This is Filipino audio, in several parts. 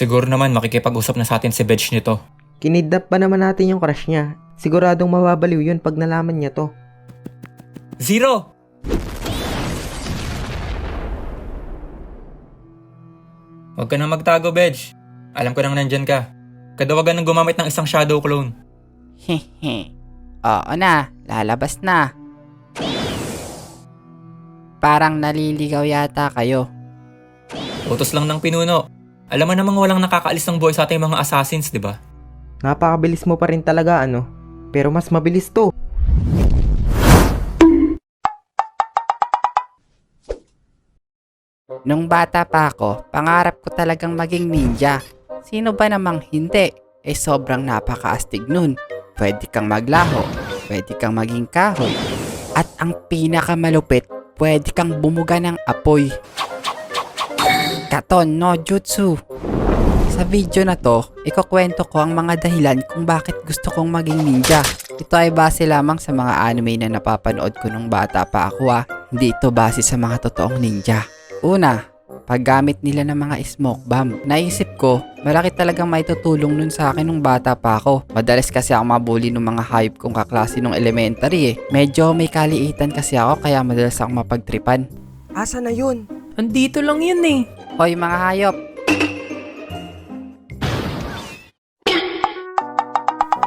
Siguro naman makikipag-usap na sa atin si Bedge nito. Kinidnap pa naman natin yung crush niya. Siguradong mababaliw yun pag nalaman niya to. Zero! Huwag ka nang magtago, Bedge. Alam ko nang nandyan ka. Kadawagan ng gumamit ng isang shadow clone. Hehe. Oo na, lalabas na. Parang naliligaw yata kayo. Utos lang ng pinuno. Alam mo namang walang nakakaalis ng buhay sa ating mga assassins, di ba? Napakabilis mo pa rin talaga ano. Pero mas mabilis to. Nung bata pa ako, pangarap ko talagang maging ninja. Sino ba namang hindi? Sobrang napakaastig nun. Pwede kang maglaho, pwede kang maging kahoy. At ang pinakamalupit, pwede kang bumuga ng apoy. Katon no jutsu. Sa video na to, ikukwento ko ang mga dahilan kung bakit gusto kong maging ninja. Ito ay base lamang sa mga anime na napapanood ko nung bata pa ako Hindi ito base sa mga totoong ninja. Una, paggamit nila ng mga smoke bomb. Naisip ko, malaki talagang maitutulong nun sa akin nung bata pa ako. Madalas kasi ako mabully ng mga hayop kong kaklase nung elementary Medyo may kaliitan kasi ako kaya madalas ako mapagtripan. Asa na yun? Andito lang yun eh. Hoy mga hayop!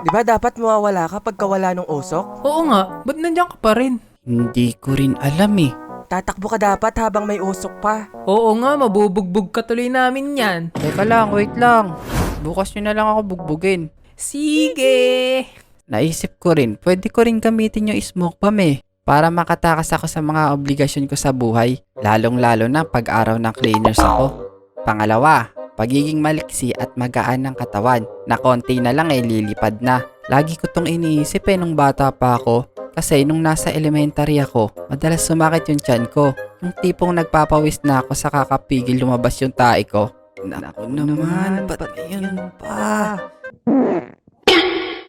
Di ba dapat mawawala ka pagkawala ng usok? Oo nga, ba't nandiyan ka pa rin? Hindi ko rin alam Tatakbo ka dapat habang may usok pa. Oo nga, mabubugbog ka tuloy namin yan. Teka lang, wait lang. Bukas nyo na lang ako bugbugin. Sige! Naisip ko rin, pwede ko rin gamitin yung smoke bomb para makatakas ako sa mga obligasyon ko sa buhay. Lalong-lalo na pag-araw ng cleaners ako. Pangalawa, pagiging maliksi at magaan ng katawan na konti na lang lilipad na. Lagi ko tong iniisip nung bata pa ako. Kasi nung nasa elementary ako, madalas sumakit yung tiyan ko. Yung tipong nagpapawis na ako sa kakapigil lumabas yung tae ko. Naku naman, ba't yun pa?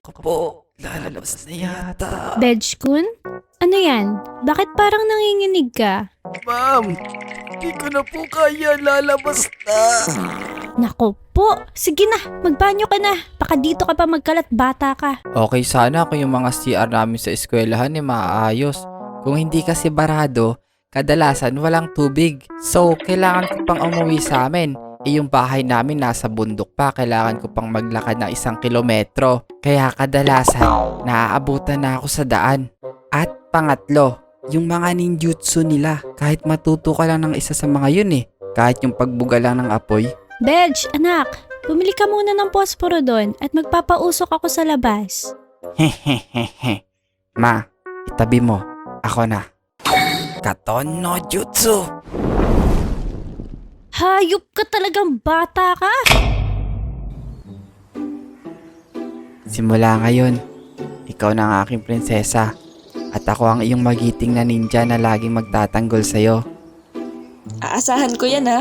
Ako po, lalabas na yata. Bedge-kun? Ano yan? Bakit parang nanginginig ka? Ma'am, di ko na po kaya, lalabas na. Nako po, sige na, magbanyo ka na. Baka dito ka pa magkalat, bata ka. Okay sana kung yung mga CR namin sa eskwelahan maayos. Kung hindi kasi barado, kadalasan walang tubig. So, kailangan ko pang umuwi sa amin. Yung bahay namin nasa bundok pa, kailangan ko pang maglakad ng 1 kilometro. Kaya kadalasan, naaabutan na ako sa daan. At pangatlo, yung mga ninjutsu nila. Kahit matuto ka lang ng isa sa mga yun Kahit yung pagbuga lang ng apoy. Bedge, anak, bumili ka muna ng posporo doon at magpapausok ako sa labas. Hehehehe. Ma, itabi mo. Ako na. Katon no jutsu. Hayop ka talagang bata ka! Simula ngayon, ikaw na ang aking prinsesa. At ako ang iyong magiting na ninja na laging magtatanggol sa'yo. Aasahan ko yan